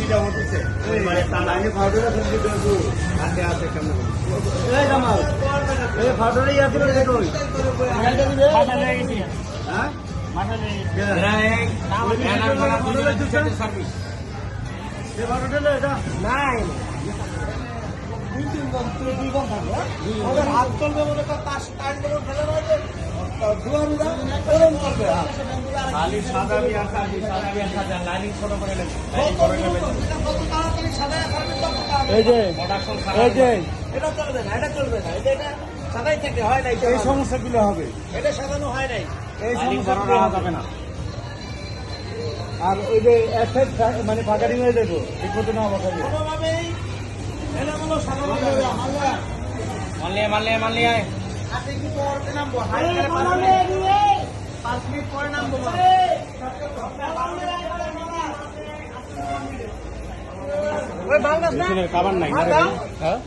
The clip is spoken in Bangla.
দুইটা হচ্ছে মানে তার আগে ফাউডার আছে কিন্তু হাতে আছে কেমন এই জামাল এই ফাউডারে ইয়াতে করে দেখো মাথা লেগে গেছে হ্যাঁ মাথা লেগে গেছে সার্ভিস এই ফাউডারে এটা নাই হাত চলবে বলে তার টাইম দেবো ফেলে মারবে গরম করবে খালি সাদা বিয়া সাদা সাদা লাইনিং ছোট করে নেবে এই যে প্রোডাকশন এই যে এটা চলবে না এটা সাদাই থেকে হয় না এই সমস্যাগুলো হবে এটা সাজানো হয় নাই এই সমস্যাগুলো যাবে না আর ওই যে এফেক্ট মানে ফাঁকারি হয়ে যাবো এই কত না আমাকে কোনোভাবেই এলাগুলো সাজানো যাবে না মানলে আয় আপনি কি পরে নামবো হাই করে 5 মিনিট পরে নামবো ওই বাংলাদেশ না খাবার নাই হ্যাঁ